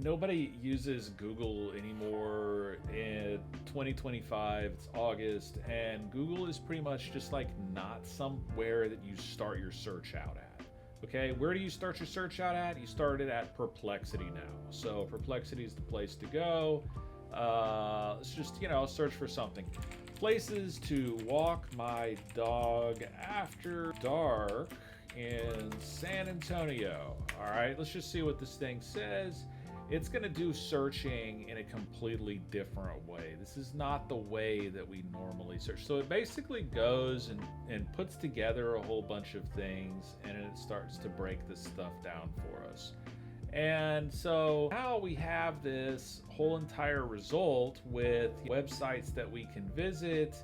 Nobody uses Google anymore in 2025. It's August, and Google is pretty much just like not somewhere that you start your search out at. Okay, where do you start your search out at? You start it at Perplexity now. So Perplexity is the place to go. Let's just, search for something. Places to walk my dog after dark in San Antonio. All right, let's just see what this thing says. It's going to do searching in a completely different way. This is not the way that we normally search. So it basically goes and puts together a whole bunch of things, and it starts to break this stuff down for us. And so now we have this whole entire result with websites that we can visit,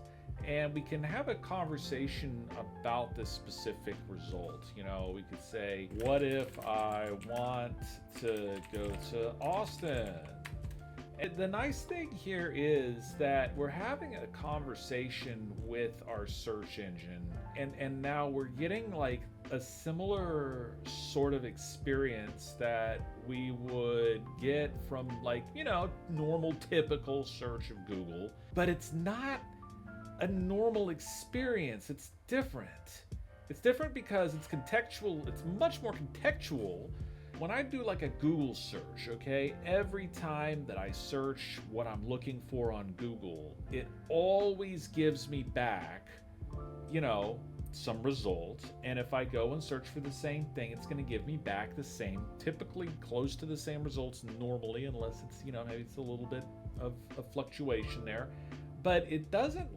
and we can have a conversation about this specific result. We could say, what if I want to go to Austin? And the nice thing here is that we're having a conversation with our search engine, and now we're getting like a similar sort of experience that we would get from normal typical search of Google, but it's not a normal experience. It's different. It's different because it's contextual. It's much more contextual. When I do like a Google search, okay, every time that I search what I'm looking for on Google, it always gives me back, some result. And if I go and search for the same thing, it's going to give me back the same, typically close to the same results normally, unless it's, maybe it's a little bit of a fluctuation there. But it doesn't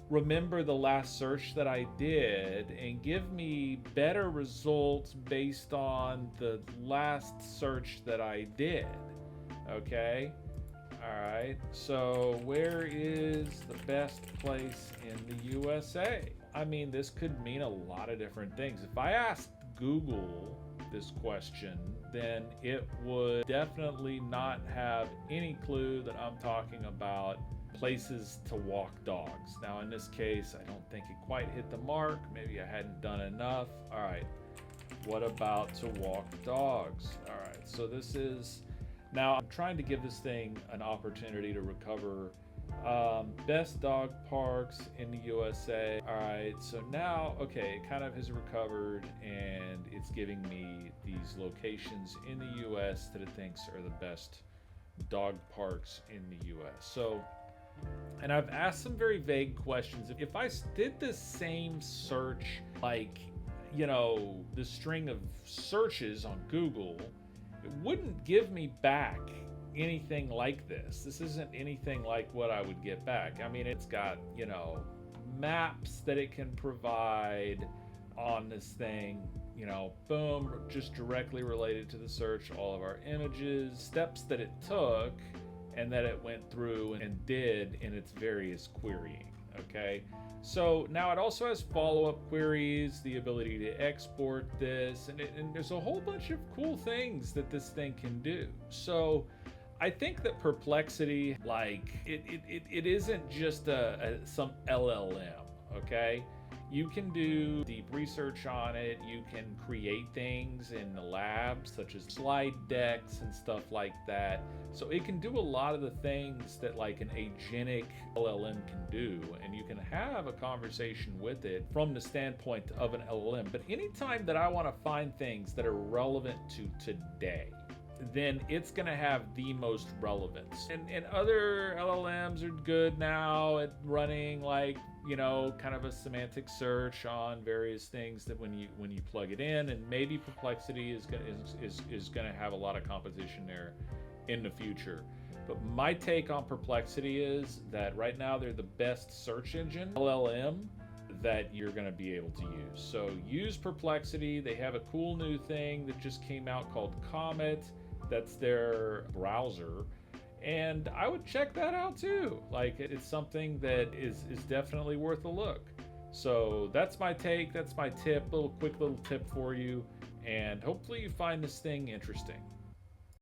remember the last search that I did and give me better results based on the last search that I did. Okay? All right. So where is the best place in the USA? I mean, this could mean a lot of different things. If I asked Google this question, then it would definitely not have any clue that I'm talking about places to walk dogs. Now in this case, I don't think it quite hit the mark. Maybe I hadn't done enough. All right, what about to walk dogs? All right, so this is, now I'm trying to give this thing an opportunity to recover. Best dog parks in the USA. All right, so now, okay, it kind of has recovered, and it's giving me these locations in the US that it thinks are the best dog parks in the US. So, and I've asked some very vague questions. If I did the same search, the string of searches on Google, it wouldn't give me back anything like this. This isn't anything like what I would get back. I mean, it's got, maps that it can provide on this thing, boom, just directly related to the search, all of our images, steps that it took, and that it went through and did in its various querying, okay? So now it also has follow-up queries, the ability to export this, and there's a whole bunch of cool things that this thing can do. So I think that Perplexity, it isn't just some LLM, okay? You can do deep research on it. You can create things in the lab, such as slide decks and stuff like that. So it can do a lot of the things that an agentic LLM can do, and you can have a conversation with it from the standpoint of an LLM. But anytime that I want to find things that are relevant to today, then it's going to have the most relevance. And other LLMs are good now at running kind of a semantic search on various things that when you plug it in, and maybe Perplexity is going to have a lot of competition there in the future. But my take on Perplexity is that right now they're the best search engine LLM that you're going to be able to use. So use Perplexity. They have a cool new thing that just came out called Comet. That's their browser, and I would check that out too. It's something that is definitely worth a look. So that's my take, that's my tip, quick little tip for you, and hopefully you find this thing interesting.